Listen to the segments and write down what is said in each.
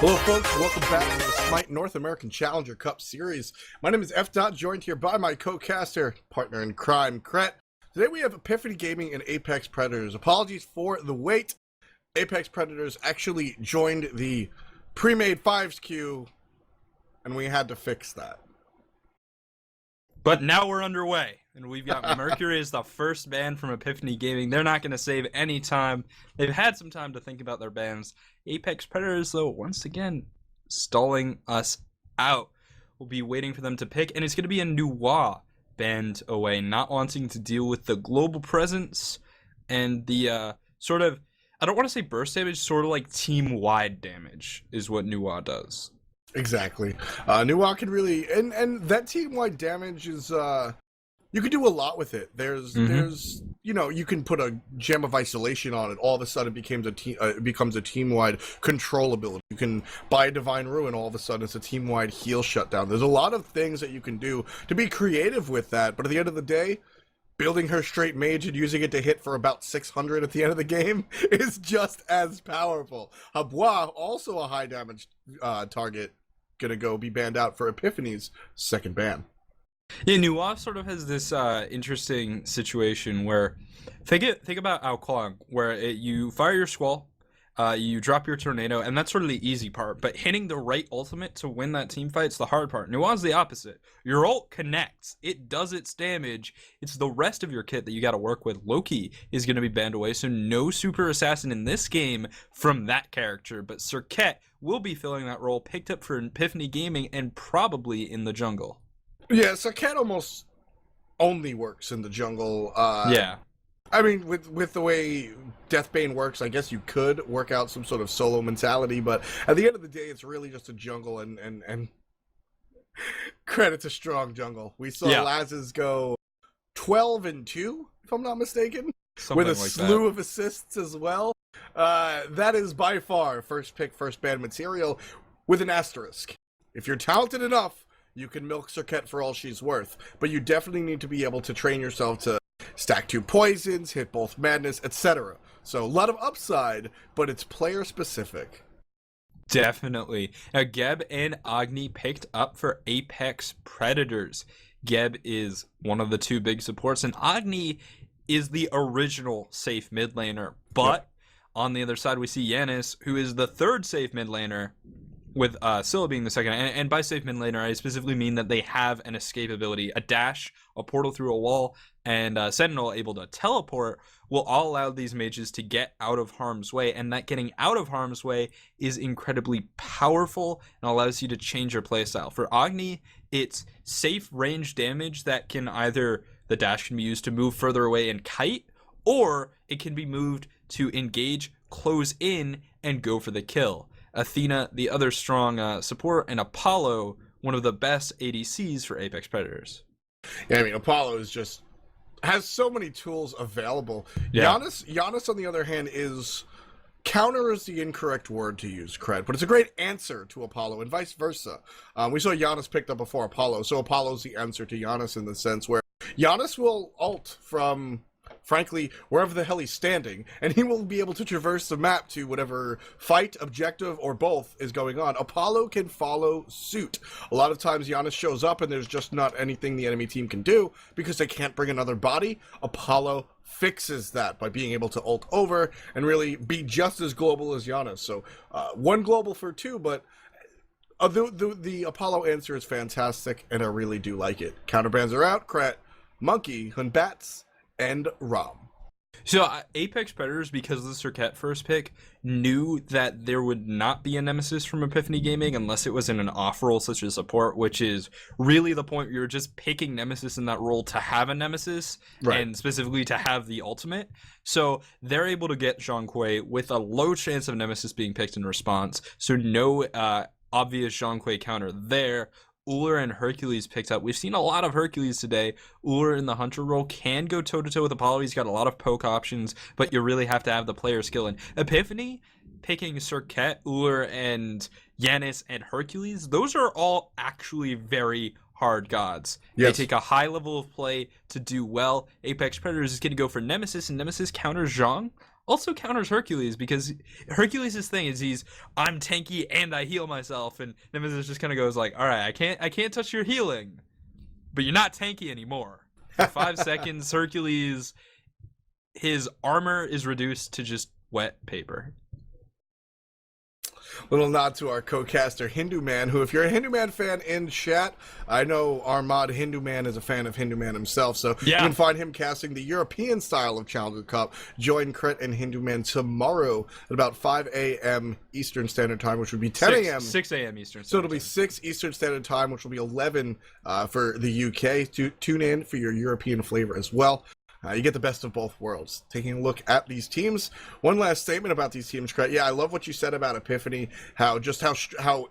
Hello, folks. Welcome back to the Smite North American Challenger Cup Series. My name is F. Joined here by my co-caster, partner in crime, Kret. Today we have Epiphany Gaming and Apex Predators. Apologies for the wait. Apex Predators actually joined the pre-made fives queue, and we had to fix that. But now we're underway, and we've got Mercury as the first ban from Epiphany Gaming. They're not going to save any time. They've had some time to think about their bans. Apex Predators, though, once again, stalling us out. We'll be waiting for them to pick, and it's going to be a Nuwa banned away, not wanting to deal with the global presence and the sort of, I don't want to say burst damage, sort of like team-wide damage is what Nuwa does. Exactly. Nuwa can really, and that team-wide damage is, you can do a lot with it. There's, you know, you can put a gem of isolation on it. All of a sudden it becomes a team-wide control ability. You can buy a Divine Ruin, all of a sudden it's a team-wide heal shutdown. There's a lot of things that you can do to be creative with that, but at the end of the day, building her straight mage and using it to hit for about 600 at the end of the game is just as powerful. Habwa, also a high damage target, gonna be banned out for Epiphany's second ban. Yeah, Nuwa sort of has this interesting situation where think about Ao Kuang, where you fire your Squall, you drop your Tornado, and that's sort of the easy part. But hitting the right ultimate to win that team fight's the hard part. Nuwa's the opposite. Your ult connects, it does its damage. It's the rest of your kit that you got to work with. Loki is going to be banned away, so no super assassin in this game from that character. But Serket will be filling that role, picked up for Epiphany Gaming and probably in the jungle. Yeah, Serket almost only works in the jungle. Yeah. I mean, with the way Deathbane works, I guess you could work out some sort of solo mentality, but at the end of the day, it's really just a jungle, and credit to strong jungle. We saw Laz's go 12-2, if I'm not mistaken, Something with a like slew of assists as well. That is by far first pick, first ban material with an asterisk. If you're talented enough, you can milk Serket for all she's worth, but you definitely need to be able to train yourself to stack 2 poisons, hit both madness, etc. So a lot of upside, but it's player specific. Definitely. Now Geb and Agni picked up for Apex Predators. Geb is one of the 2 big supports, and Agni is the original safe mid laner. But on the other side, we see Yanis, who is the 3rd safe mid laner, with Scylla being the 2nd. And by safe mid laner, I specifically mean that they have an escape ability. A dash, a portal through a wall, and Sentinel able to teleport will all allow these mages to get out of harm's way. And that getting out of harm's way is incredibly powerful and allows you to change your playstyle. For Agni, it's safe range damage that can either, the dash can be used to move further away and kite, or it can be moved to engage, close in, and go for the kill. Athena, the other strong support, and Apollo, one of the best ADCs for Apex Predators. Yeah, I mean, Apollo has so many tools available. Yeah. Giannis, on the other hand, counter is the incorrect word to use, Cred, but it's a great answer to Apollo, and vice versa. We saw Giannis picked up before Apollo, so Apollo's the answer to Giannis in the sense where Giannis will ult from, frankly, wherever the hell he's standing, and he will be able to traverse the map to whatever fight, objective, or both is going on. Apollo can follow suit. A lot of times Giannis shows up and there's just not anything the enemy team can do because they can't bring another body. Apollo fixes that by being able to ult over and really be just as global as Giannis. So 1 global for 2, but the Apollo answer is fantastic, and I really do like it. Counterbans are out. Krat, Monkey, Hunbats, and Rom. So Apex Predators, because of the Serket first pick, knew that there would not be a nemesis from Epiphany Gaming unless it was in an off role such as support, which is really the point where you're just picking nemesis in that role to have a nemesis, and specifically to have the ultimate. So they're able to get Zhang Kui with a low chance of nemesis being picked in response, so no obvious Zhang Kui counter there. Uller and Hercules picked up. We've seen a lot of Hercules today. Uller in the Hunter role can go toe-to-toe with Apollo. He's got a lot of poke options, but you really have to have the player skill. And Epiphany, picking Serket, Uller, and Yanis, and Hercules, those are all actually very hard gods. Yes. They take a high level of play to do well. Apex Predators is going to go for Nemesis, and Nemesis counters Zhang also counters Hercules, because Hercules' thing is I'm tanky and I heal myself, and Nemesis just kind of goes like, all right, I can't touch your healing, but you're not tanky anymore. For 5 seconds, Hercules, his armor is reduced to just wet paper. Little nod to our co-caster Hindu Man, who, if you're a Hindu Man fan in chat, I know our mod Hindu Man is a fan of Hindu Man himself, so you can find him casting the European style of Challenger Cup. Join Crit and Hindu Man tomorrow at about 5 a.m. Eastern Standard Time, which would be 10 a.m. 6 a.m. Eastern Standard So it'll be 6 Eastern Standard Time, which will be 11 for the UK. Tune in for your European flavor as well. You get the best of both worlds. Taking a look at these teams. One last statement about these teams, Craig. Yeah, I love what you said about Epiphany, how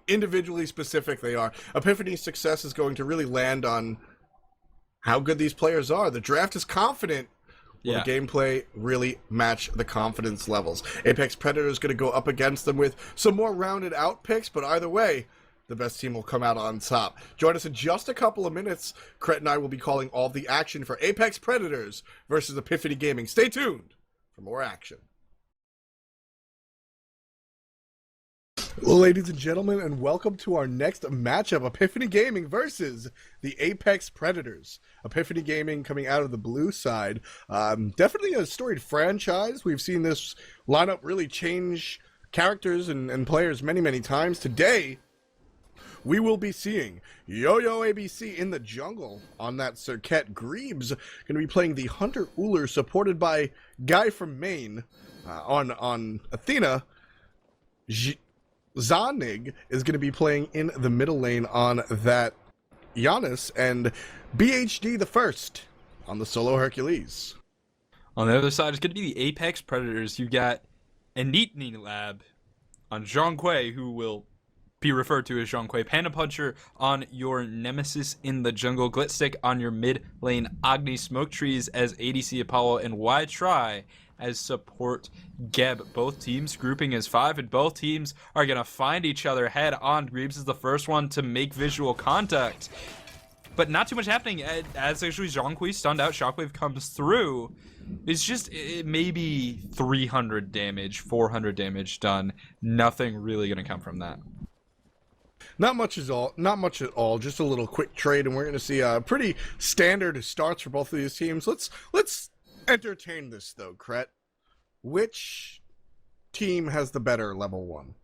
individually specific they are. Epiphany's success is going to really land on how good these players are. The draft is confident. Will the gameplay really match the confidence levels? Apex Predator is going to go up against them with some more rounded out picks, but either way, the best team will come out on top. Join us in just a couple of minutes. Cret and I will be calling all the action for Apex Predators versus Epiphany Gaming. Stay tuned for more action. Ladies and gentlemen, and welcome to our next matchup, Epiphany Gaming versus the Apex Predators. Epiphany Gaming coming out of the blue side. Definitely a storied franchise. We've seen this lineup really change characters and players many, many times. Today, we will be seeing Yo-Yo ABC in the jungle on that Circuit. Greaves going to be playing the Hunter Uller, supported by Guy from Maine on Athena. Zanig is going to be playing in the middle lane on that Giannis, and BHD the first on the solo Hercules. On the other side is going to be the Apex Predators. You got Enitni Lab on Zhang Kui, who will be referred to as Zhang Kui. Panda Puncher on your Nemesis in the jungle. Glitstick on your mid lane. Agni Smoke Trees as ADC Apollo, and Why Try as support Geb. Both teams grouping as 5, and both teams are going to find each other head on. Greaves is the first one to make visual contact, but not too much happening as actually Zhang Kui stunned out. Shockwave comes through. It's just maybe 300 damage, 400 damage done. Nothing really going to come from that. Not much at all. Just a little quick trade, and we're going to see pretty standard starts for both of these teams. Let's entertain this though, Cret. Which team has the better level 1?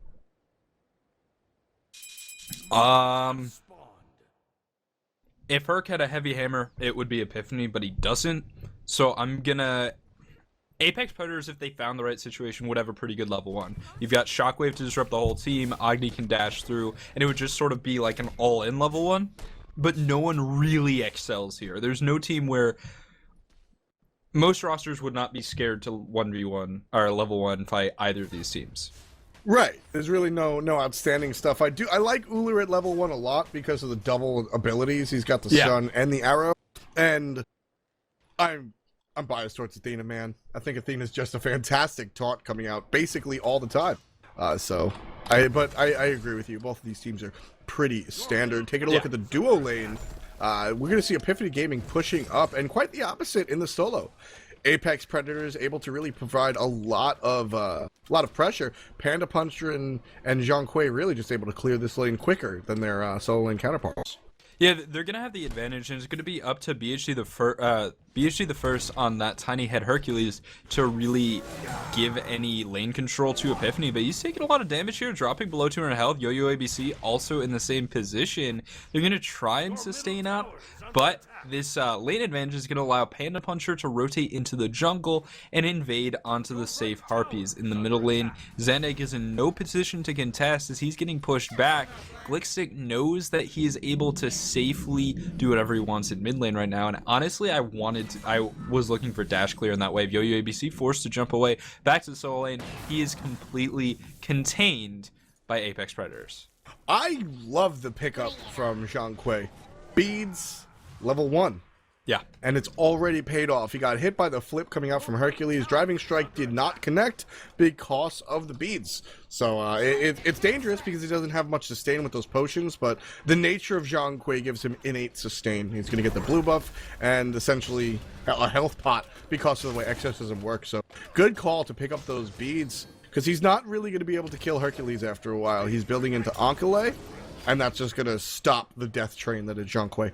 If Herc had a heavy hammer, it would be Epiphany, but he doesn't. So I'm gonna Apex Predators, if they found the right situation, would have a pretty good level 1. You've got Shockwave to disrupt the whole team, Agni can dash through, and it would just sort of be like an all-in level 1. But no one really excels here. There's no team where most rosters would not be scared to 1v1 or level 1 fight either of these teams. Right. There's really no outstanding stuff. I like Uller at level 1 a lot because of the double abilities. He's got the stun and the arrow, and I'm biased towards Athena, man. I think Athena's just a fantastic taunt coming out basically all the time. I agree with you. Both of these teams are pretty standard. Taking a look at the duo lane, we're going to see Epiphany Gaming pushing up, and quite the opposite in the solo. Apex Predators able to really provide a lot of pressure. Panda Puncher and Zhang Kui really just able to clear this lane quicker than their solo lane counterparts. Yeah, they're going to have the advantage, and it's going to be up to BHD the first on that tiny head Hercules to really give any lane control to Epiphany, but he's taking a lot of damage here, dropping below 200 health. Yo-Yo ABC also in the same position. They're going to try and sustain up, but this lane advantage is going to allow Panda Puncher to rotate into the jungle and invade onto the safe Harpies. In the middle lane, Zanig is in no position to contest as he's getting pushed back. Glitstick knows that he is able to safely do whatever he wants in mid lane right now, and honestly, I was looking for dash clear in that wave. Yo-Yo ABC forced to jump away back to the solo lane. He is completely contained by Apex Predators. I love the pickup from Zhang Kui. Beads, level 1. Yeah. And it's already paid off. He got hit by the flip coming out from Hercules. Driving Strike did not connect because of the beads. So it's dangerous because he doesn't have much sustain with those potions, but the nature of Zhang Kui gives him innate sustain. He's going to get the blue buff and essentially a health pot because of the way exorcism works. So good call to pick up those beads because he's not really going to be able to kill Hercules after a while. He's building into Ankale, and that's just going to stop the death train that is Zhang Kui.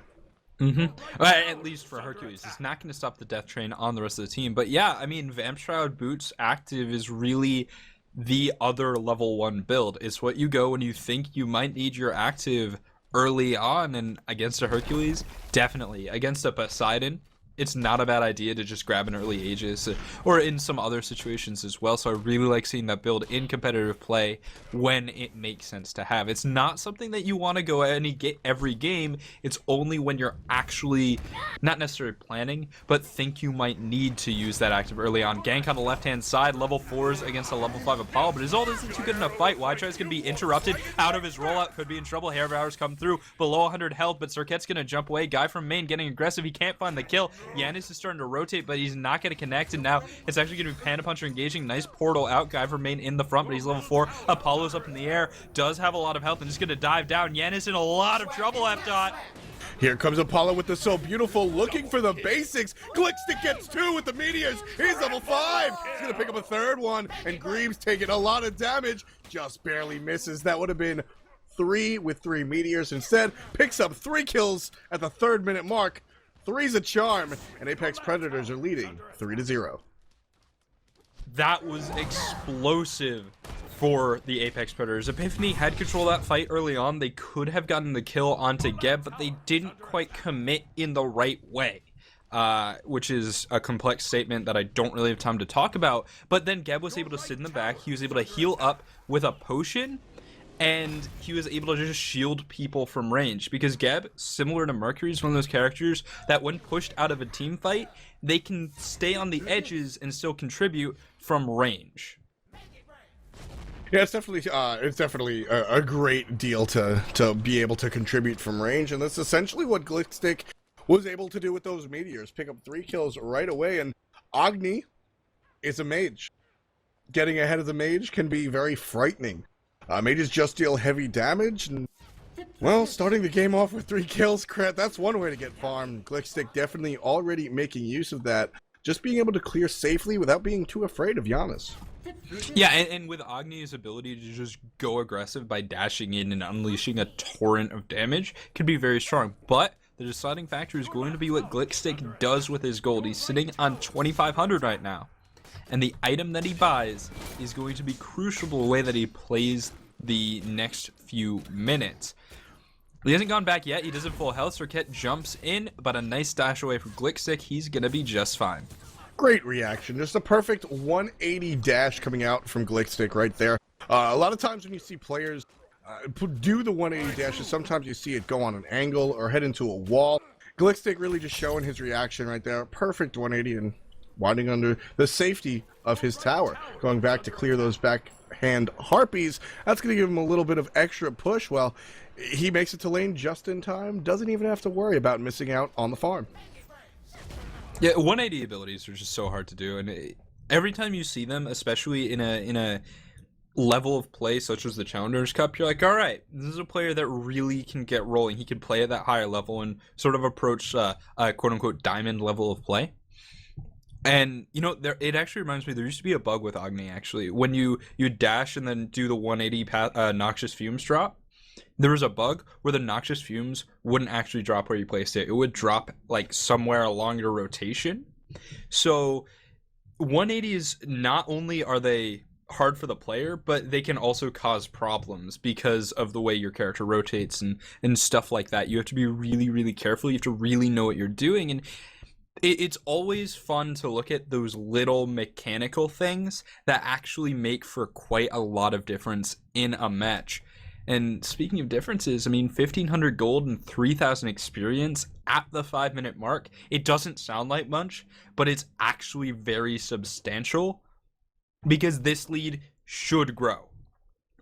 At least for Hercules, it's not going to stop the death train on the rest of the team. But yeah, I mean, Vamp Shroud Boots active is really the other level 1 build. It's what you go when you think you might need your active early on, and against a Hercules, definitely. Against a Poseidon, it's not a bad idea to just grab an early Aegis, or in some other situations as well. So I really like seeing that build in competitive play when it makes sense to have. It's not something that you want to go every game. It's only when you're actually not necessarily planning, but think you might need to use that active early on. Gank on the left-hand side, level 4s against a level 5 Apollo, but his ult isn't too good in a fight. Wytry's going to be interrupted out of his rollout, could be in trouble. Hair of Hours come through, below 100 health, but Serket's going to jump away. Guy from main getting aggressive, he can't find the kill. Yanis is starting to rotate, but he's not going to connect, and now it's actually going to be Panda Puncher engaging. Nice portal out. Guy for main in the front, but he's level 4. Apollo's up in the air, does have a lot of health, and just going to dive down. Yanis in a lot of trouble, F-Dot. Here comes Apollo with the So Beautiful, looking for the basics. Glickstick gets 2 with the meteors. He's level 5. He's going to pick up a third one, and Greaves taking a lot of damage. Just barely misses. That would have been 3 with 3 meteors. Instead, picks up 3 kills at the 3rd-minute mark. 3's a charm, and Apex Predators are leading 3-0. That was explosive for the Apex Predators. Epiphany had control of that fight early on. They could have gotten the kill onto Geb, but they didn't quite commit in the right way. Which is a complex statement that I don't really have time to talk about. But then Geb was able to sit in the back. He was able to heal up with a potion, and he was able to just shield people from range, because Geb, similar to Mercury, is one of those characters that when pushed out of a team fight, they can stay on the edges and still contribute from range. Yeah, it's definitely a great deal to be able to contribute from range, and that's essentially what Glickstick was able to do with those meteors. Pick up 3 kills right away, and Agni is a mage. Getting ahead of the mage can be very frightening. Mages just deal heavy damage, and, well, starting the game off with 3 kills, that's one way to get farmed. Glickstick definitely already making use of that. Just being able to clear safely without being too afraid of Giannis. Yeah, and with Agni's ability to just go aggressive by dashing in and unleashing a torrent of damage could be very strong. But the deciding factor is going to be what Glickstick does with his gold. He's sitting on 2,500 right now. And the item that he buys is going to be crucial to the way that he plays the next few minutes. He hasn't gone back yet. He doesn't full health. Serket jumps in, but a nice dash away from Glickstick. He's going to be just fine. Great reaction. Just a perfect 180 dash coming out from Glickstick right there. A lot of times when you see players do the 180 dashes, sometimes you see it go on an angle or head into a wall. Glickstick really just showing his reaction right there. Perfect 180 and winding under the safety of his tower. Going back to clear those backhand harpies. That's going to give him a little bit of extra push. Well, he makes it to lane just in time. Doesn't even have to worry about missing out on the farm. Yeah, 180 abilities are just so hard to do. And every time you see them, especially in a level of play such as the Challengers Cup, you're like, all right, this is a player that really can get rolling. He can play at that higher level and sort of approach a quote-unquote diamond level of play. And, you know, it actually reminds me, there used to be a bug with Agni, actually. When you dash and then do the 180 Noxious Fumes drop, there was a bug where the Noxious Fumes wouldn't actually drop where you placed it. It would drop, like, somewhere along your rotation. So 180s, not only are they hard for the player, but they can also cause problems because of the way your character rotates and stuff like that. You have to be really, really careful. You have to really know what you're doing, and it's always fun to look at those little mechanical things that actually make for quite a lot of difference in a match. And speaking of differences, I mean, 1,500 gold and 3,000 experience at the 5-minute mark, it doesn't sound like much, but it's actually very substantial because this lead should grow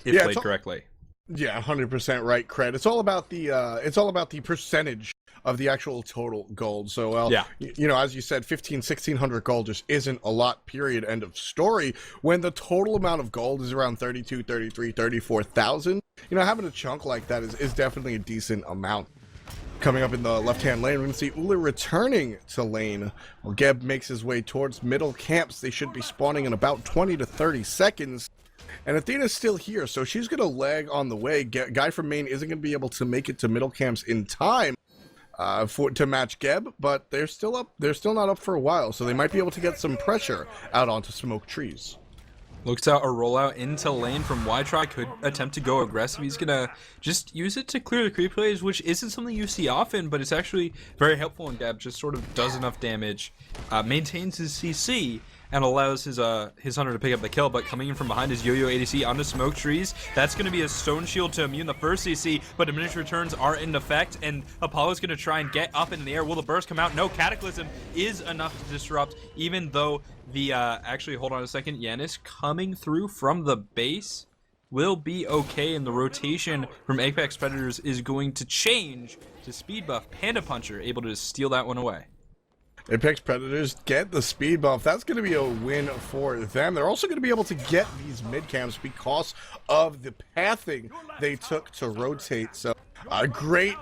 if played correctly. Yeah, 100% right, Cred. It's all about the percentage of the actual total gold. So, well, Yeah. you know, as you said, 1,600 gold just isn't a lot, period, end of story. When the total amount of gold is around 32, 33, 34,000, you know, having a chunk like that is definitely a decent amount. Coming up in the left-hand lane, we're going to see Uller returning to lane. While Geb makes his way towards middle camps. They should be spawning in about 20 to 30 seconds. And Athena's still here, so she's going to lag on the way. Guy from main isn't going to be able to make it to middle camps in time to match Geb, but they're still up. They're still not up for a while, so they might be able to get some pressure out onto smoke trees. Looks out a rollout into lane from y-try, could attempt to go aggressive. He's gonna just use it to clear the creep plays, which isn't something you see often, but it's actually very helpful when Gab just sort of does enough damage, maintains his CC, and allows his hunter to pick up the kill. But coming in from behind is Yo-Yo ADC onto smoke trees. That's going to be a stone shield to immune the first CC, but diminished returns are in effect, and Apollo's going to try and get up in the air. Will the burst come out? No, Cataclysm is enough to disrupt, even though the, actually, hold on a second, Yanis coming through from the base will be okay, and the rotation from Apex Predators is going to change to speed buff. Panda Puncher able to steal that one away. Apex Predators get the speed buff. That's going to be a win for them. They're also going to be able to get these mid camps because of the pathing they took to rotate. So great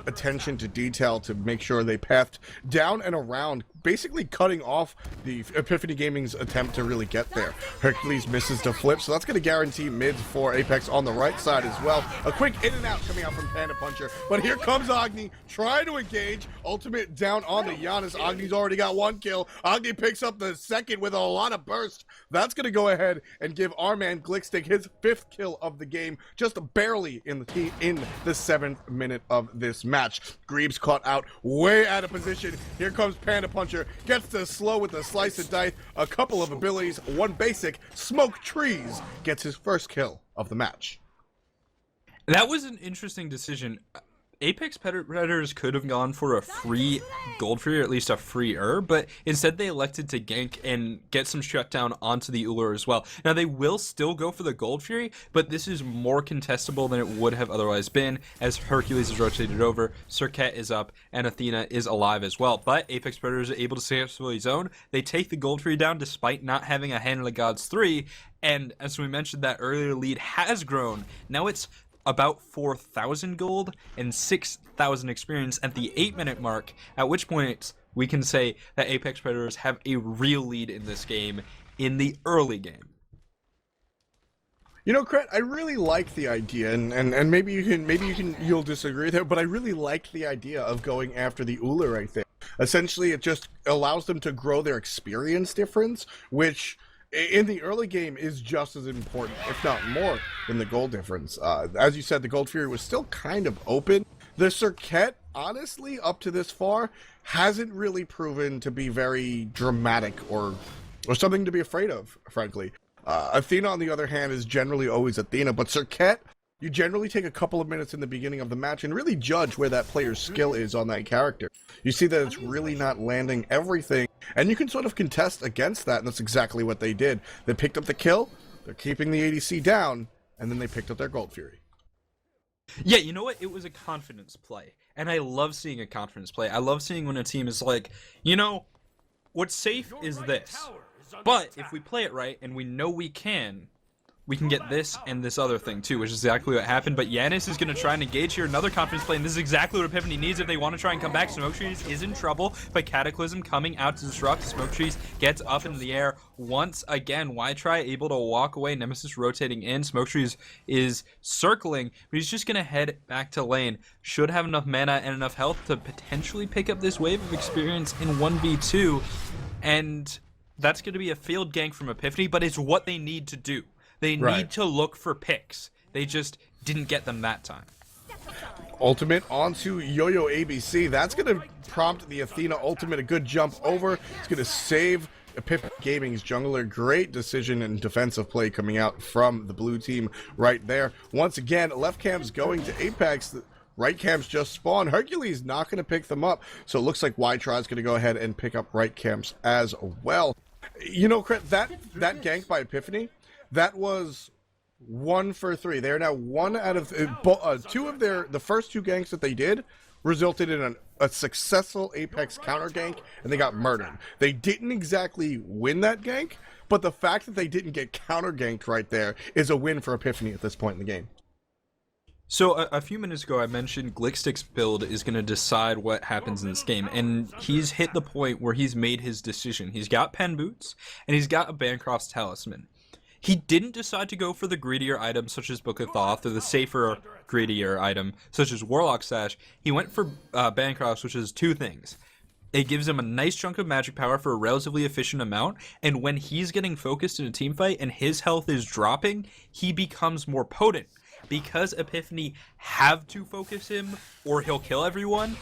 attention to detail to make sure they pathed down and around, basically cutting off the Epiphany Gaming's attempt to really get there. Hercules misses the flip, so that's going to guarantee mids for Apex on the right side as well. A quick in and out coming out from Panda Puncher, but here comes Agni trying to engage. Ultimate down on the Giannis. Agni's already got one kill. Agni picks up the second with a lot of burst. That's going to go ahead and give our man Glickstick his 5th kill of the game, just barely in the 7th minute of this match. Greaves caught out way out of position. Here comes Panda Puncher, gets the slow with the slice and dice, a couple of abilities, one basic, smoke trees, gets his first kill of the match. That was an interesting decision. Apex Predators could have gone for a free Gold Fury, or at least a freer, but instead they elected to gank and get some shutdown onto the Uller as well. Now they will still go for the Gold Fury, but this is more contestable than it would have otherwise been, as Hercules is rotated over, Cirquet is up, and Athena is alive as well. But Apex Predators are able to successfully zone. They take the Gold Fury down despite not having a Hand of the Gods 3, and as we mentioned, that earlier lead has grown. Now it's about 4,000 gold and 6,000 experience at the 8-minute mark, at which point we can say that Apex Predators have a real lead in this game in the early game. You know, Cret, I really like the idea, and maybe you'll disagree there, but I really like the idea of going after the Uller right there. Essentially, it just allows them to grow their experience difference, which in the early game is just as important, if not more, than the gold difference. As you said, the Gold Fury was still kind of open. The Circuit, honestly, up to this far, hasn't really proven to be very dramatic or something to be afraid of, frankly. Athena, on the other hand, is generally always Athena, but Circuit, you generally take a couple of minutes in the beginning of the match and really judge where that player's skill is on that character. You see that it's really not landing everything, and you can sort of contest against that, and that's exactly what they did. They picked up the kill, they're keeping the ADC down, and then they picked up their Gold Fury. Yeah, you know what? It was a confidence play, and I love seeing a confidence play. I love seeing when a team is like, you know, what's safe is this, but if we play it right, and we know we can get this and this other thing too, which is exactly what happened. But Yanis is going to try and engage here, another confidence play, and this is exactly what Epiphany needs if they want to try and come back. Smoke Trees is in trouble, but Cataclysm coming out to disrupt. Smoke Trees gets up into the air once again. y-try able to walk away, Nemesis rotating in. Smoke Trees is circling, but he's just going to head back to lane. Should have enough mana and enough health to potentially pick up this wave of experience in 1v2, and that's going to be a failed gank from Epiphany, but it's what they need to do. They need to look for picks. They just didn't get them that time. Ultimate onto Yo-Yo ABC. That's going to prompt the Athena ultimate. A good jump over. It's going to save Epiphany Gaming's jungler. Great decision and defensive play coming out from the blue team right there. Once again, left camp's going to Apex. Right camps just spawned. Hercules not going to pick them up. So it looks like y-try is going to go ahead and pick up right camps as well. You know, that gank by Epiphany, that was 1 for 3. They're now 1 out of 2 of the first 2 ganks that they did resulted in a successful Apex counter gank, and they got murdered. They didn't exactly win that gank, but the fact that they didn't get counter ganked right there is a win for Epiphany at this point in the game. So a few minutes ago, I mentioned Glickstick's build is going to decide what happens in this game, and he's hit the point where he's made his decision. He's got Pen Boots, and he's got a Bancroft's Talisman. He didn't decide to go for the greedier items such as Book of Thoth or the safer, greedier item such as Warlock Sash. He went for Bancroft's, which is two things. It gives him a nice chunk of magic power for a relatively efficient amount, and when he's getting focused in a team fight and his health is dropping, he becomes more potent. Because Epiphany have to focus him or he'll kill everyone,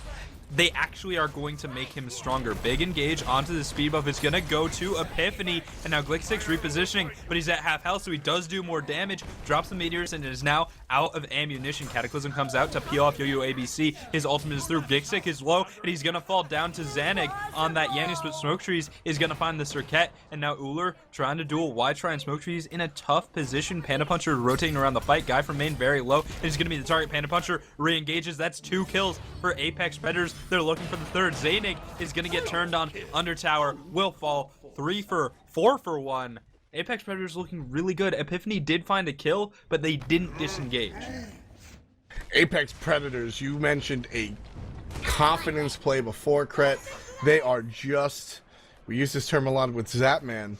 they actually are going to make him stronger. Big engage onto the speed buff is going to go to Epiphany, and now Glickstick's repositioning, but he's at half health, so he does do more damage, drops the meteors, and is now out of ammunition. Cataclysm comes out to peel off Yo-Yo ABC. His ultimate is through. Glickstick is low, and he's going to fall down to Xanig on that Yanis, but Smoke Trees is going to find the Circuit, and now Uller trying to duel Y-Try and Smoke Trees in a tough position. Panda Puncher rotating around the fight. Guy from main very low. It's going to be the target. Panda Puncher re-engages. That's 2 kills for Apex Predators. They're looking for the third. Xanig is going to get turned on. Under tower will fall. 4 for 1. Apex Predators looking really good. Epiphany did find a kill, but they didn't disengage. Apex Predators, you mentioned a confidence play before, Kret. They are just, we use this term a lot with Zapman,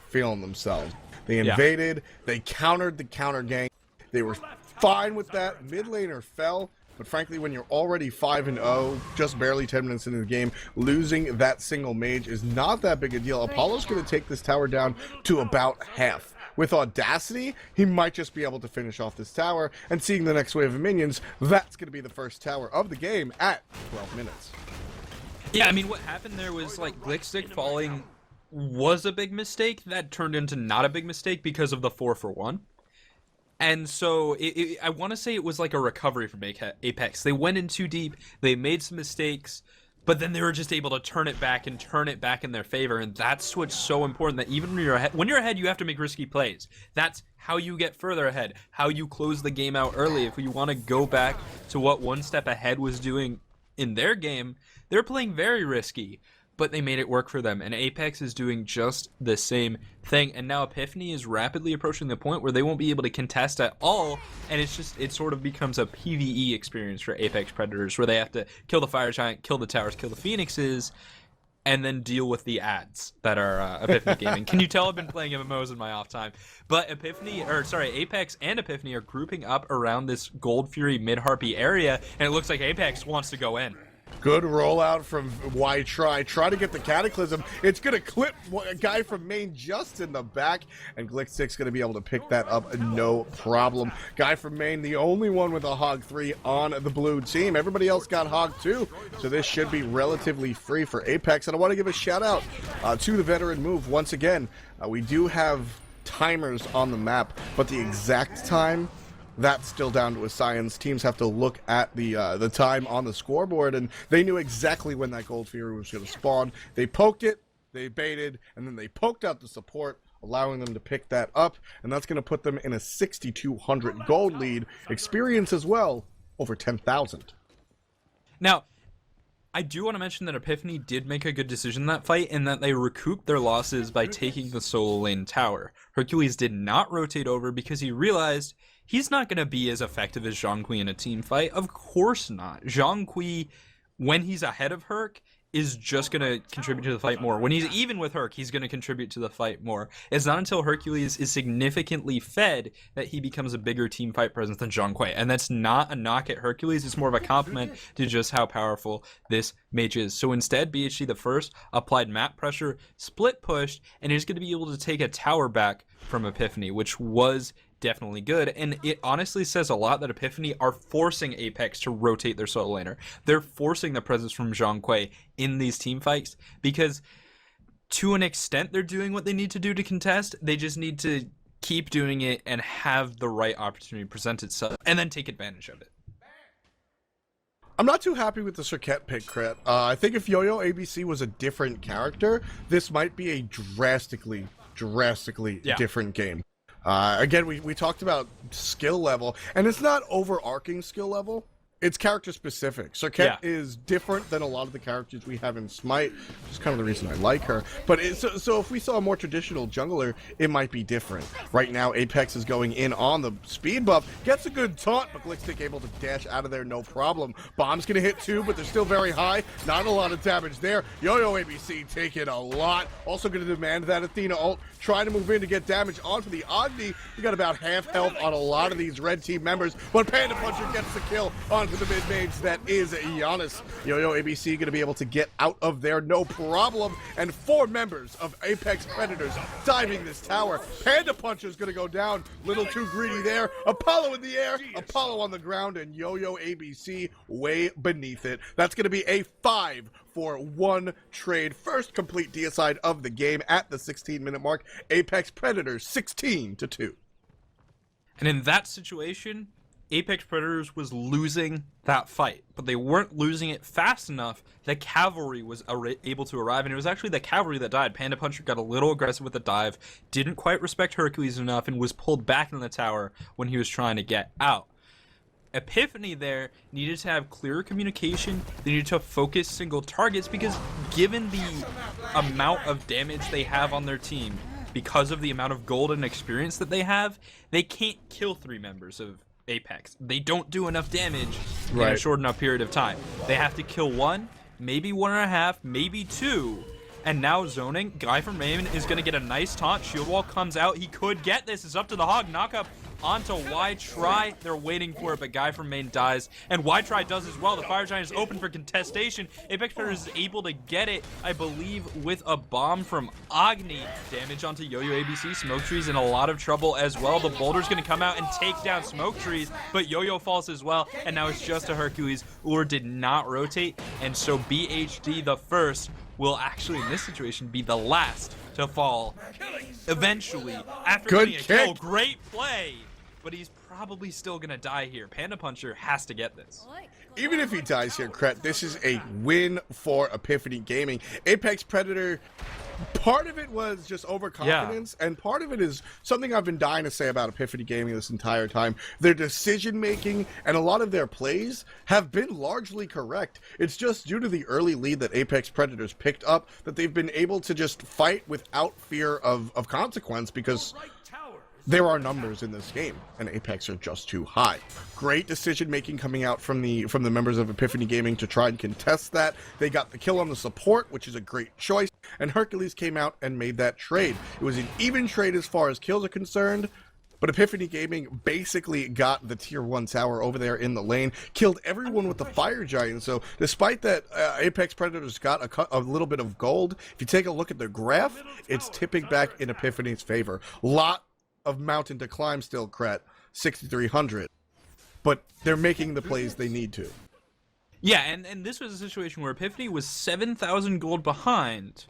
feeling themselves. They invaded, they countered the counter gang. They were fine with that. Mid laner fell. But frankly, when you're already 5-0, just barely 10 minutes into the game, losing that single mage is not that big a deal. Apollo's going to take this tower down to about half. With Audacity, he might just be able to finish off this tower, and seeing the next wave of minions, that's going to be the first tower of the game at 12 minutes. Yeah, I mean, what happened there was, like, Glickstick falling was a big mistake. That turned into not a big mistake because of the 4 for 1. And so I want to say it was like a recovery from Apex. They went in too deep, they made some mistakes, but then they were just able to turn it back and turn it back in their favor. And that's what's so important, that even when you're ahead, you have to make risky plays. That's how you get further ahead, how you close the game out early. If you want to go back to what One Step Ahead was doing in their game, they're playing very risky, but they made it work for them, and Apex is doing just the same thing. And now Epiphany is rapidly approaching the point where they won't be able to contest at all, and it sort of becomes a PvE experience for Apex Predators, where they have to kill the Fire Giant, kill the towers, kill the Phoenixes, and then deal with the ads that are Epiphany gaming. Can you tell I've been playing MMOs in my off time? But Apex and Epiphany are grouping up around this Gold Fury mid-harpy area, and it looks like Apex wants to go in. Good rollout from Y-Try. Try to get the Cataclysm. It's going to clip a guy from main just in the back, and Glickstick's going to be able to pick that up no problem. Guy from main, the only one with a Hog 3 on the blue team. Everybody else got Hog 2, so this should be relatively free for Apex. And I want to give a shout out to the veteran move. Once again, we do have timers on the map, but the exact time, that's still down to a science. Teams have to look at the time on the scoreboard, and they knew exactly when that Gold Fury was going to spawn. They poked it, they baited, and then they poked out the support, allowing them to pick that up, and that's going to put them in a 6,200 gold lead. Experience as well, over 10,000. Now, I do want to mention that Epiphany did make a good decision in that fight, in that they recouped their losses by taking the solo lane tower. Hercules did not rotate over because he realized he's not going to be as effective as Zhonghui in a team fight. Of course not. Zhonghui, when he's ahead of Herc, is just going to contribute to the fight more. When he's even with Herc, he's going to contribute to the fight more. It's not until Hercules is significantly fed that he becomes a bigger team fight presence than Zhonghui. And that's not a knock at Hercules. It's more of a compliment to just how powerful this mage is. So instead, BHC the first applied map pressure, split pushed, and is going to be able to take a tower back from Epiphany, which was definitely good, and it honestly says a lot that Epiphany are forcing Apex to rotate their solo laner. They're forcing the presence from Zhonghui in these team fights, because to an extent they're doing what they need to do to contest. They just need to keep doing it and have the right opportunity present itself, and then take advantage of it. I'm not too happy with the Circuit pick, Kret. I think if Yo-Yo ABC was a different character, this might be a drastically different game. Again, we talked about skill level, and it's not overarching skill level. It's character specific. Serket is different than a lot of the characters we have in Smite, which is kind of the reason I like her. But so if we saw a more traditional jungler, it might be different. Right now, Apex is going in on the speed buff, gets a good taunt, but Glickstick able to dash out of there no problem. Bomb's gonna hit too, but they're still very high. Not a lot of damage there. Yo-Yo ABC taking a lot. Also gonna demand that Athena ult, trying to move in to get damage onto the Agni. We got about half health on a lot of these red team members, but Panda Puncher gets the kill onto the mid-mage. That is Giannis. Yo-Yo ABC going to be able to get out of there no problem. And 4 members of Apex Predators diving this tower. Panda Puncher is going to go down. Little too greedy there. Apollo in the air. Apollo on the ground. And Yo-Yo ABC way beneath it. That's going to be a 5-for-1 trade. First complete deicide of the game at the 16-minute mark. Apex Predators 16-2. And in that situation, Apex Predators was losing that fight, but they weren't losing it fast enough. The cavalry was able to arrive, and it was actually the cavalry that died. Panda Puncher got a little aggressive with the dive, didn't quite respect Hercules enough, and was pulled back in the tower when he was trying to get out. Epiphany there needed to have clearer communication. They needed to focus single targets, because given the amount of damage they have on their team, because of the amount of gold and experience that they have, they can't kill 3 members of Apex. They don't do enough damage in a short enough period of time. They have to kill 1, maybe 1.5, maybe 2. And now zoning, Guy from Maine is going to get a nice taunt. Shield wall comes out. He could get this. It's up to the Hog. Knock up onto Y-Try. They're waiting for it, but Guy from Maine dies. And Y-Try does as well. The Fire Giant is open for contestation. Apex Predators is able to get it, I believe, with a bomb from Agni. Damage onto Yo-Yo ABC. Smoke Tree's in a lot of trouble as well. The Boulder's going to come out and take down Smoke Trees, but Yo-Yo falls as well. And now it's just a Hercules. Ur did not rotate, and so BHD the first will actually, in this situation, be the last to fall eventually after getting a kill. Great play, but he's probably still gonna die here. Panda Puncher has to get this. Even if he dies here, Kret, this is a win for Epiphany Gaming. Apex Predator, part of it was just overconfidence, and part of it is something I've been dying to say about Epiphany Gaming this entire time. Their decision-making and a lot of their plays have been largely correct. It's just due to the early lead that Apex Predators picked up that they've been able to just fight without fear of consequence, because there are numbers in this game, and Apex are just too high. Great decision-making coming out from the members of Epiphany Gaming to try and contest that. They got the kill on the support, which is a great choice, and Hercules came out and made that trade. It was an even trade as far as kills are concerned, but Epiphany Gaming basically got the tier 1 tower over there in the lane, killed everyone with the Fire Giant. So despite that, Apex Predators got a little bit of gold. If you take a look at the graph, it's tipping back in Epiphany's favor. Lot of mountain to climb still, Kret, 6,300, but they're making the plays they need to. Yeah, and this was a situation where Epiphany was 7,000 gold behind,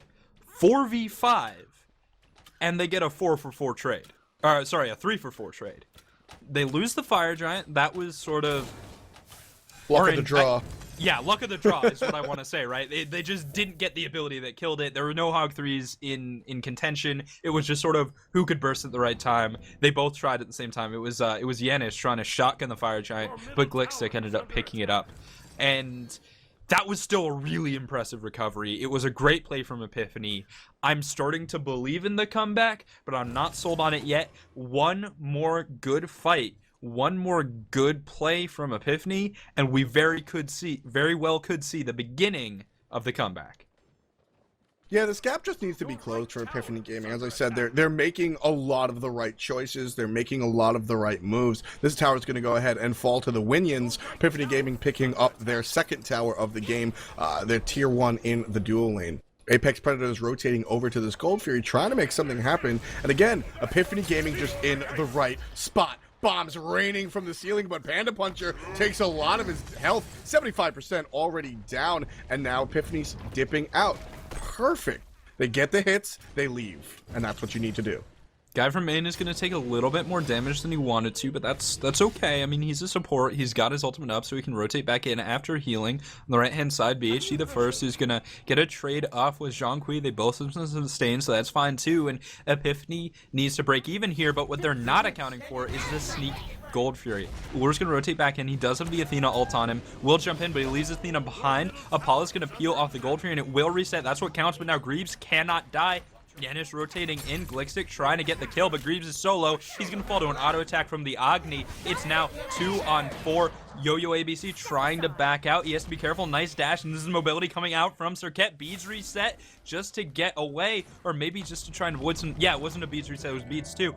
4v5, and they get a 4-for-4 trade. Sorry, a 3-for-4 trade. They lose the Fire Giant. That was sort of luck of the draw. Yeah, luck of the draw is what I want to say, right? They just didn't get the ability that killed it. There were no Hog 3s in contention. It was just sort of who could burst at the right time. They both tried at the same time. It was Yanis trying to shotgun the Fire Giant, but Glickstick ended up picking it up. And that was still a really impressive recovery. It was a great play from Epiphany. I'm starting to believe in the comeback, but I'm not sold on it yet. One more good fight, one more good play from Epiphany, and we very well could see the beginning of the comeback. Yeah, this gap just needs to be closed for Epiphany Gaming. As I said, they're making a lot of the right choices. They're making a lot of the right moves. This tower is going to go ahead and fall to the Winions. Epiphany Gaming picking up their second tower of the game, their tier 1 in the dual lane. Apex Predators rotating over to this Gold Fury, trying to make something happen. And again, Epiphany Gaming just in the right spot. Bombs raining from the ceiling, but Panda Puncher takes a lot of his health. 75% already down, and now Epiphany's dipping out. Perfect. They get the hits, they leave, and that's what you need to do. Guy from Maine is going to take a little bit more damage than he wanted to, but that's okay. I mean, he's a support. He's got his ultimate up, so he can rotate back in after healing. On the right-hand side, BHD the first is going to get a trade off with Jean-Qui. They both have some sustain, so that's fine too. And Epiphany needs to break even here, but what they're not accounting for is the sneak Gold Fury. Ullr's going to rotate back in. He does have the Athena ult on him. Will jump in, but he leaves Athena behind. Apollo's going to peel off the Gold Fury, and it will reset. That's what counts, but now Greaves cannot die. Yanis rotating in, Glickstick trying to get the kill, but Greaves is solo. He's going to fall to an auto attack from the Agni. It's now 2 on 4. Yo-Yo ABC trying to back out. He has to be careful. Nice dash, and this is mobility coming out from Serket. Beads reset just to get away, or maybe just to try and avoid some... Yeah, it wasn't a Beads reset, it was Beads too.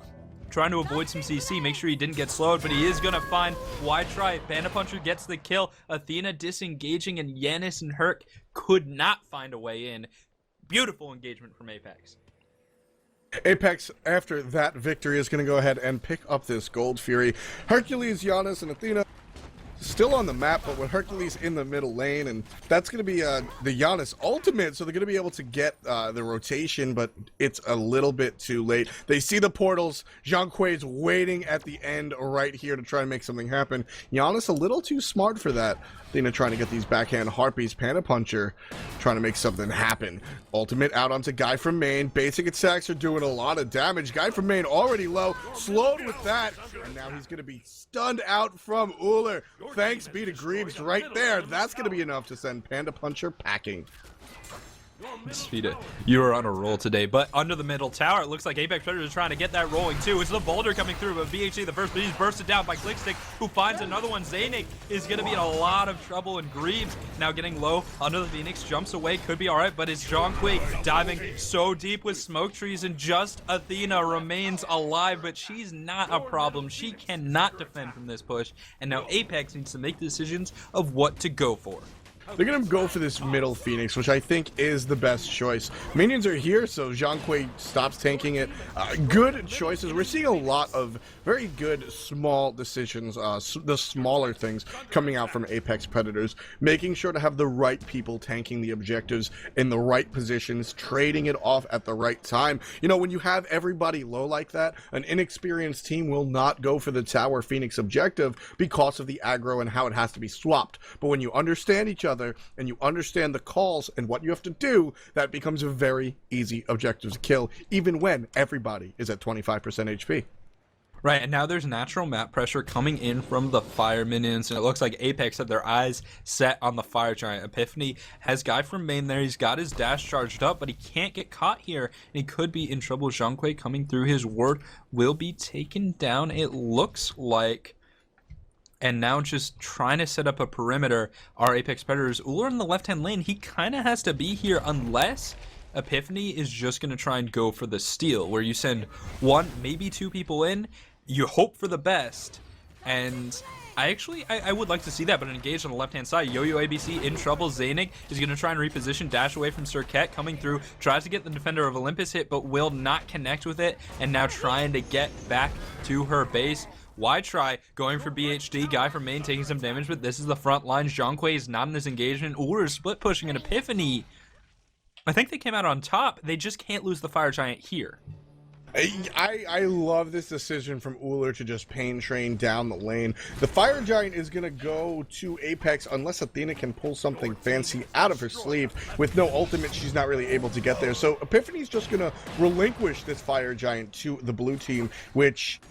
Trying to avoid some CC, make sure he didn't get slowed, but he is going to find why try. Panda Puncher gets the kill. Athena disengaging, and Yanis and Herc could not find a way in. Beautiful engagement from Apex. Apex, after that victory, is going to go ahead and pick up this Gold Fury. Hercules, Giannis, and Athena still on the map, but with Hercules in the middle lane, and that's going to be the Giannis ultimate, so they're going to be able to get the rotation, but it's a little bit too late. They see the portals. Zhang Kui's waiting at the end right here to try and make something happen. Giannis a little too smart for that. Athena trying to get these backhand harpies. Panda Puncher trying to make something happen. Ultimate out onto Guy from Main. Basic attacks are doing a lot of damage. Guy from Main already low. Slowed with that. And now he's going to be stunned out from Ullr. Thanks be to Greaves right there. That's going to be enough to send Panda Puncher packing. Speeda, you are on a roll today, but under the middle tower, it looks like Apex Predator is trying to get that rolling too. It's the boulder coming through, but VHC the first, but he's bursted down by Glickstick, who finds another one. Zanik is going to be in a lot of trouble, and Greaves now getting low under the Phoenix, jumps away, could be alright, but it's Zhang Kui diving so deep with smoke trees, and just Athena remains alive, but she's not a problem. She cannot defend from this push, and now Apex needs to make decisions of what to go for. They're going to go for this middle Phoenix, which I think is the best choice. Minions are here, so Zhang Kui stops tanking it. Good choices. We're seeing a lot of very good small decisions, the smaller things coming out from Apex Predators, making sure to have the right people tanking the objectives in the right positions, trading it off at the right time. You know, when you have everybody low like that, an inexperienced team will not go for the Tower Phoenix objective because of the aggro and how it has to be swapped. But when you understand each other, and you understand the calls and what you have to do, that becomes a very easy objective to kill, even when everybody is at 25% HP. Right, and now there's natural map pressure coming in from the fire minions, and it looks like Apex had their eyes set on the fire giant. Epiphany has Guy from Main there. He's got his dash charged up, but he can't get caught here, and he could be in trouble. Zhang Kui coming through. His ward will be taken down, it looks like. And now just trying to set up a perimeter are Apex Predators. Ullr in the left-hand lane, he kind of has to be here unless Epiphany is just going to try and go for the steal, where you send one, maybe two people in, you hope for the best, and I would like to see that, but engaged on the left-hand side. Yo-Yo ABC in trouble. Zanig is going to try and reposition, dash away from Serket, coming through, tries to get the defender of Olympus hit, but will not connect with it, and now trying to get back to her base. Why try going for BHD? Guy from Main taking some damage, but this is the front line. Zhang Kui is not in this engagement. Ullr is split pushing an Epiphany. I think they came out on top. They just can't lose the fire giant here. I love this decision from Ullr to just pain train down the lane. The fire giant is going to go to Apex unless Athena can pull something fancy out of her sleeve. With no ultimate, she's not really able to get there. So Epiphany's just going to relinquish this fire giant to the blue team, which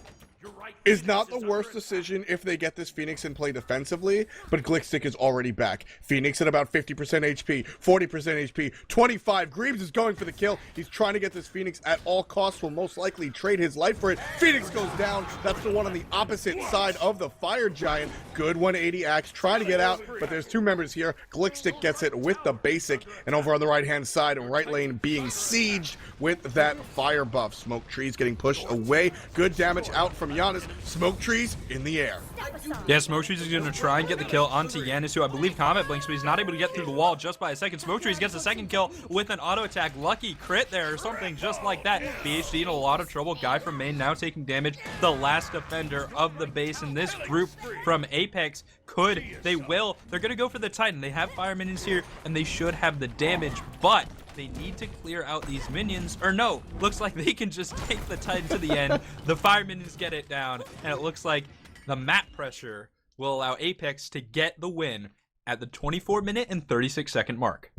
is not the worst decision if they get this Phoenix and play defensively, but Glickstick is already back. Phoenix at about 50% HP, 40% HP, 25. Greaves is going for the kill. He's trying to get this Phoenix at all costs, will most likely trade his life for it. Phoenix goes down. That's the one on the opposite side of the fire giant. Good 180 axe, trying to get out, but there's two members here. Glickstick gets it with the basic, and over on the right-hand side and right lane being sieged with that fire buff. Smoke trees getting pushed away. Good damage out from Giannis. Smoke trees in the air. Yeah, Smoke Trees is going to try and get the kill onto Yanis, who I believe Comet blinks, but he's not able to get through the wall just by a second. Smoke Trees gets the second kill with an auto attack. Lucky crit there or something just like that. BHD in a lot of trouble. Guy from Main now taking damage. The last defender of the base in this group from Apex they're going to go for the Titan. They have fire minions here, and they should have the damage, but they need to clear out these minions, or no, looks like they can just take the Titan to the end. The fire minions get it down, and it looks like the map pressure will allow Apex to get the win at the 24-minute and 36-second mark.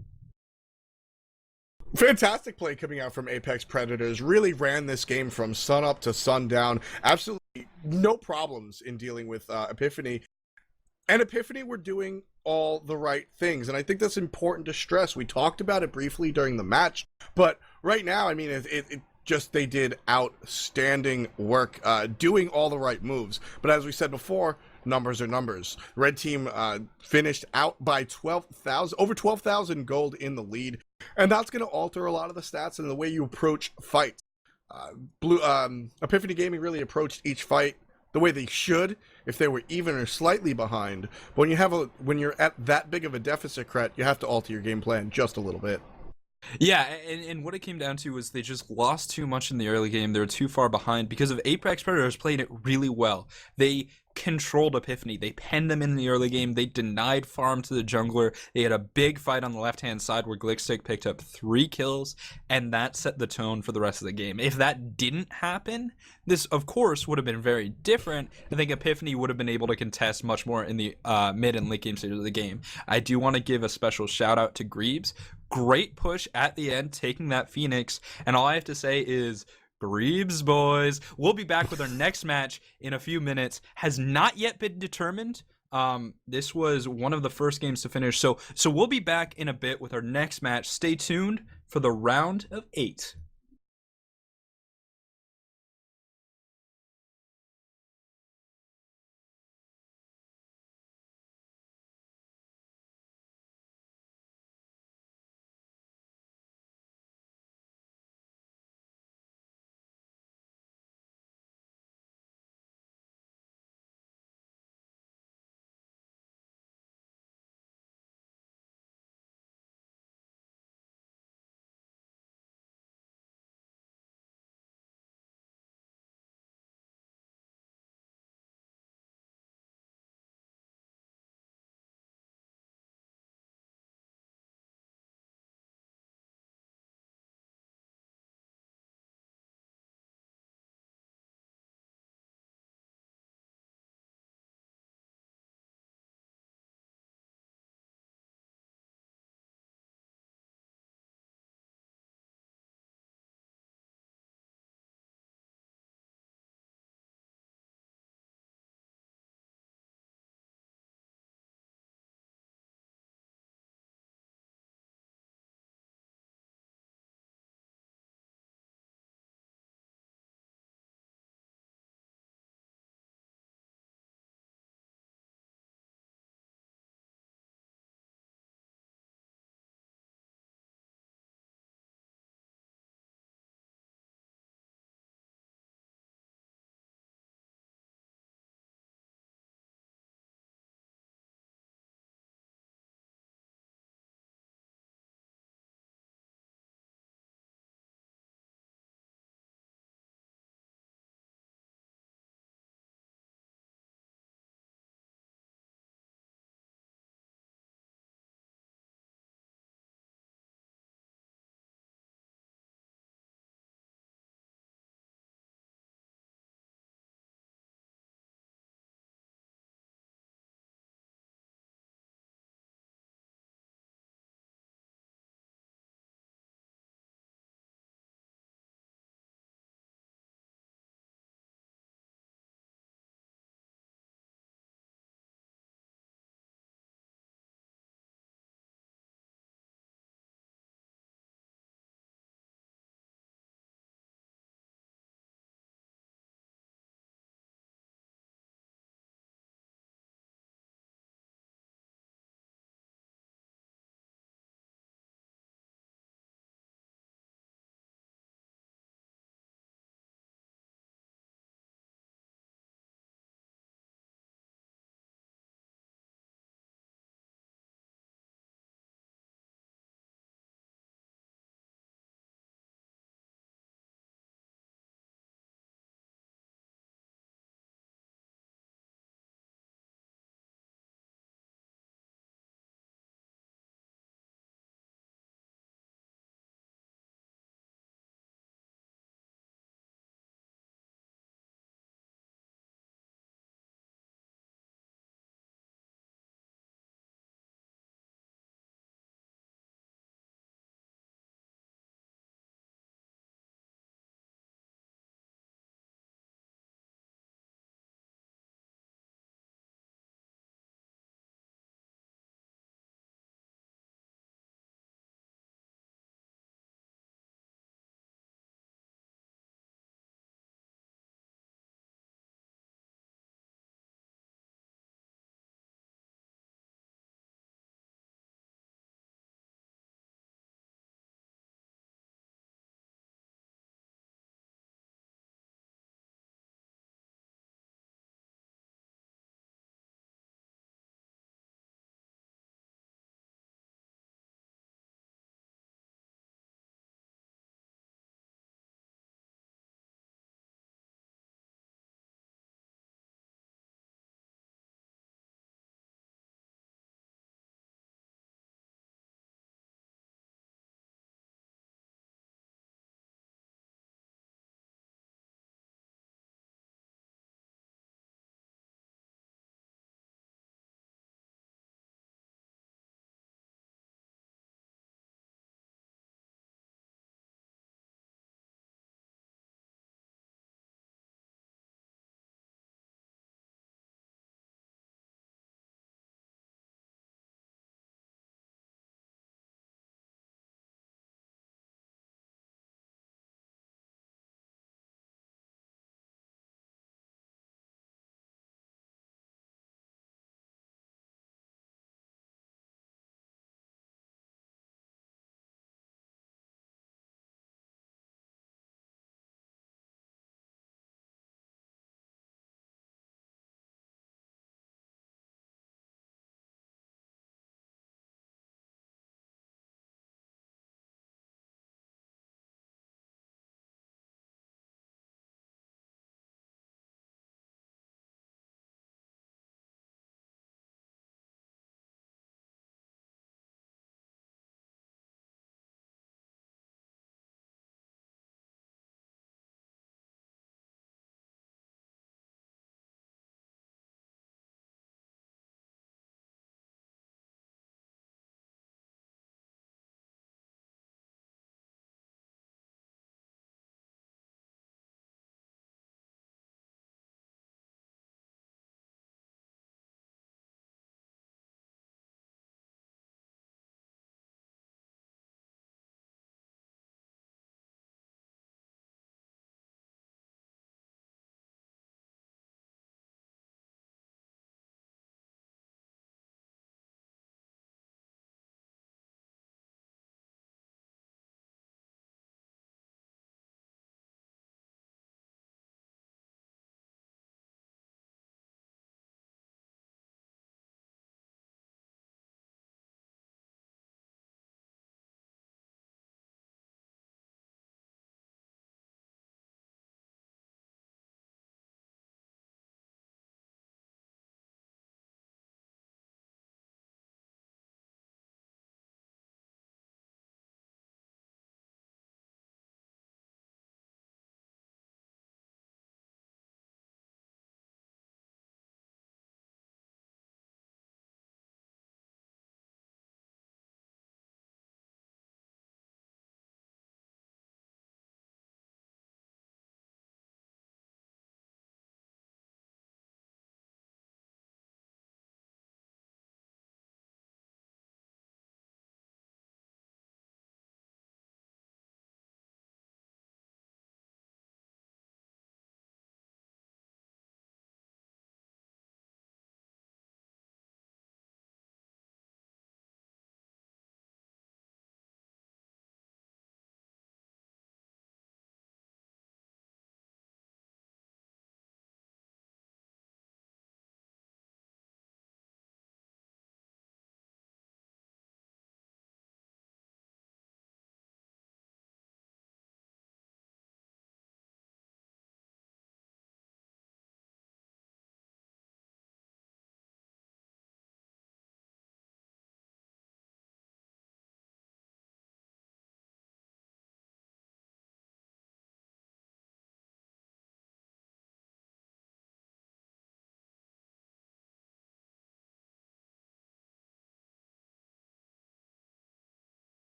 Fantastic play coming out from Apex Predators. Really ran this game from sun up to sundown. Absolutely. no problems in dealing with Epiphany. And Epiphany were doing all the right things. And I think that's important to stress. We talked about it briefly during the match, but right now, I mean, it just, they did outstanding work doing all the right moves. But as we said before, numbers are numbers. Red team finished out by 12,000, over 12,000 gold in the lead. And that's going to alter a lot of the stats and the way you approach fights. Epiphany Gaming really approached each fight the way they should if they were even or slightly behind. But when you're at that big of a deficit, Kret, you have to alter your game plan just a little bit. Yeah, and what it came down to was they just lost too much in the early game. They were too far behind because of Apex Predators playing it really well. They controlled Epiphany. They penned them in the early game. They denied farm to the jungler. They had a big fight on the left-hand side where Glickstick picked up 3 kills, and that set the tone for the rest of the game. If that didn't happen, this, of course, would have been very different. I think Epiphany would have been able to contest much more in the mid and late game stage of the game. I do want to give a special shout-out to Greaves. Great push at the end, taking that Phoenix, and all I have to say is Greaves, boys. We'll be back with our next match in a few minutes. Has not yet been determined. This was one of the first games to finish, so we'll be back in a bit with our next match. Stay tuned for the round of 8.